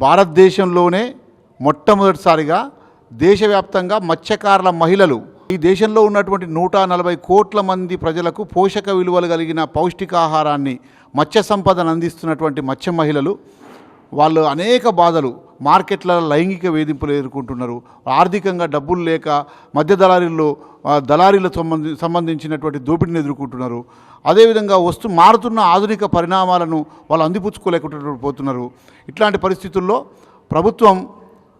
భారతదేశంలోనే మొట్టమొదటిసారిగా దేశవ్యాప్తంగా మత్స్యకారుల మహిళలు ఈ దేశంలో ఉన్నటువంటి 140 కోట్ల మంది ప్రజలకు పోషక విలువలు కలిగిన పౌష్టికాహారాన్ని మత్స్య సంపదను అందిస్తున్నటువంటి మత్స్య మహిళలు వాళ్ళు అనేక బాధలు మార్కెట్ల లైంగిక వేధింపులు ఎదుర్కొంటున్నారు. ఆర్థికంగా డబ్బులు లేక మధ్య దళారీలకు సంబంధించినటువంటి దోపిడీని ఎదుర్కొంటున్నారు. అదేవిధంగా మారుతున్న ఆధునిక పరిణామాలను వాళ్ళు అందిపుచ్చుకోలేకపోతున్నారు. ఇట్లాంటి పరిస్థితుల్లో ప్రభుత్వం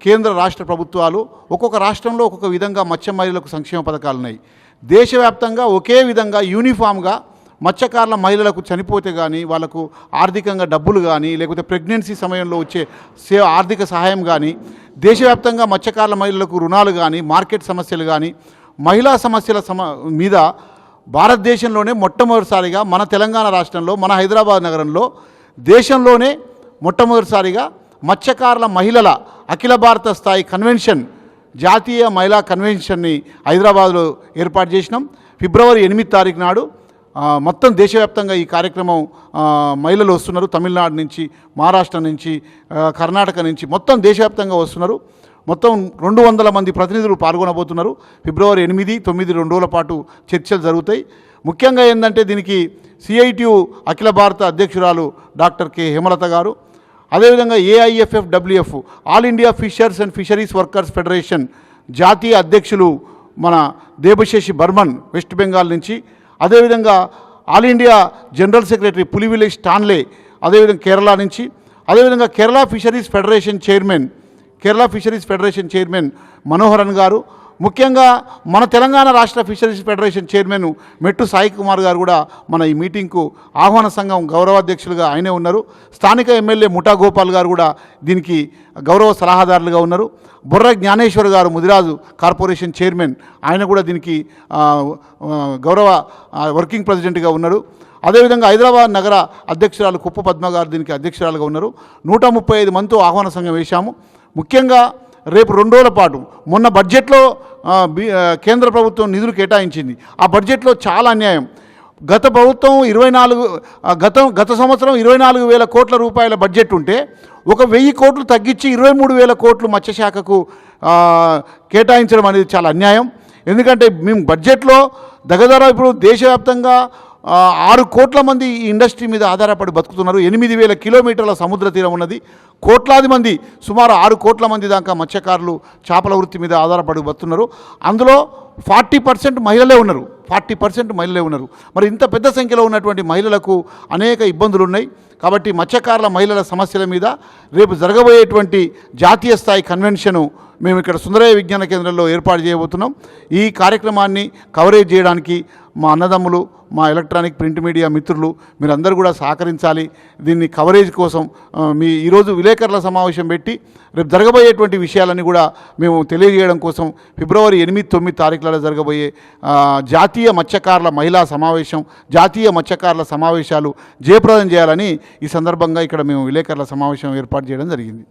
కేంద్ర రాష్ట్ర ప్రభుత్వాలు ఒక్కొక్క రాష్ట్రంలో ఒక్కొక్క విధంగా మత్స్య మహిళలకు సంక్షేమ పథకాలు ఉన్నాయి. దేశవ్యాప్తంగా ఒకే విధంగా యూనిఫామ్గా మత్స్యకారుల మహిళలకు చనిపోతే కానీ వాళ్ళకు ఆర్థికంగా డబ్బులు కానీ లేకపోతే ప్రెగ్నెన్సీ సమయంలో వచ్చే ఆర్థిక సహాయం కానీ దేశవ్యాప్తంగా మత్స్యకారుల మహిళలకు రుణాలు కానీ మార్కెట్ సమస్యలు కానీ మహిళా సమస్యల మీద భారతదేశంలోనే మొట్టమొదటిసారిగా మన తెలంగాణ రాష్ట్రంలో మన హైదరాబాద్ నగరంలో దేశంలోనే మొట్టమొదటిసారిగా మత్స్యకారుల మహిళల అఖిల భారత స్థాయి కన్వెన్షన్ జాతీయ మహిళా కన్వెన్షన్ని హైదరాబాద్లో ఏర్పాటు చేసినాం. ఫిబ్రవరి 8 తారీఖు నాడు మొత్తం దేశవ్యాప్తంగా ఈ కార్యక్రమం మహిళలు వస్తున్నారు. తమిళనాడు నుంచి, మహారాష్ట్ర నుంచి, కర్ణాటక నుంచి మొత్తం దేశవ్యాప్తంగా వస్తున్నారు. మొత్తం 200 మంది ప్రతినిధులు పాల్గొనబోతున్నారు. ఫిబ్రవరి 8, 9 2 రోజుల పాటు చర్చలు జరుగుతాయి. ముఖ్యంగా ఏంటంటే దీనికి CITU అఖిల భారత అధ్యక్షురాలు డాక్టర్ కె హేమలత గారు, అదేవిధంగా AIFFWF All India Fishers and Fisheries Workers Federation జాతీయ అధ్యక్షులు మన దేబశేషి బర్మన్ వెస్ట్ బెంగాల్ నుంచి, అదేవిధంగా All India General Secretary Pulluvila Stanley అదేవిధంగా కేరళ నుంచి, అదేవిధంగా Kerala Fisheries Federation chairman Manoharan గారు, ముఖ్యంగా మన తెలంగాణ రాష్ట్ర ఫిషరీస్ ఫెడరేషన్ చైర్మన్ మెట్టు సాయి కుమార్ గారు కూడా మన ఈ మీటింగ్కు ఆహ్వాన సంఘం గౌరవాధ్యక్షులుగా ఆయనే ఉన్నారు. స్థానిక ఎమ్మెల్యే ముఠా గోపాల్ గారు కూడా దీనికి గౌరవ సలహాదారులుగా ఉన్నారు. బొర్ర జ్ఞానేశ్వర్ గారు ముదిరాజు కార్పొరేషన్ చైర్మన్, ఆయన కూడా దీనికి గౌరవ వర్కింగ్ ప్రెసిడెంట్గా ఉన్నారు. అదేవిధంగా హైదరాబాద్ నగర అధ్యక్షురాలు కుప్ప పద్మ గారు దీనికి అధ్యక్షురాలుగా ఉన్నారు. 135 మందితో ఆహ్వాన సంఘం వేశాము. ముఖ్యంగా రేపు 2 రోజుల పాటు మొన్న బడ్జెట్లో కేంద్ర ప్రభుత్వం నిధులు కేటాయించింది. ఆ బడ్జెట్లో చాలా అన్యాయం. గత ప్రభుత్వం గత సంవత్సరం 24,000 కోట్ల రూపాయల బడ్జెట్ ఉంటే 1,000 కోట్లు తగ్గించి 23,000 కోట్లు మత్స్యశాఖకు కేటాయించడం అనేది చాలా అన్యాయం. ఎందుకంటే మేము బడ్జెట్లో దగ్గర ఇప్పుడు దేశవ్యాప్తంగా 6 కోట్ల మంది ఈ ఇండస్ట్రీ మీద ఆధారపడి బతుకుతున్నారు. 8,000 కిలోమీటర్ల సముద్ర తీరం ఉన్నది. కోట్లాది మంది, సుమారు 6 కోట్ల మంది దాకా మత్స్యకారులు చేపల వృత్తి మీద ఆధారపడి బతుకుతున్నారు. అందులో 40% మహిళలే ఉన్నారు. మరి ఇంత పెద్ద సంఖ్యలో ఉన్నటువంటి మహిళలకు అనేక ఇబ్బందులు ఉన్నాయి. కాబట్టి మత్స్యకారుల మహిళల సమస్యల మీద రేపు జరగబోయేటువంటి జాతీయ స్థాయి కన్వెన్షను మేము ఇక్కడ సుందరయ్య విజ్ఞాన కేంద్రంలో ఏర్పాటు చేయబోతున్నాం. ఈ కార్యక్రమాన్ని కవరేజ్ చేయడానికి మా అన్నదమ్ములు, మా ఎలక్ట్రానిక్ ప్రింట్ మీడియా మిత్రులు మీరందరూ కూడా సహకరించాలి. దీన్ని కవరేజ్ కోసం ఈరోజు విలేకరుల సమావేశం పెట్టి రేపు జరగబోయేటువంటి విషయాలన్నీ కూడా మేము తెలియజేయడం కోసం ఫిబ్రవరి 8, 9 తారీఖులలో జరగబోయే జాతీయ మత్స్యకారుల మహిళా సమావేశం, జాతీయ మత్స్యకారుల సమావేశాలు జయప్రదం చేయాలని ఈ సందర్భంగా ఇక్కడ మేము విలేకరుల సమావేశం ఏర్పాటు చేయడం జరిగింది.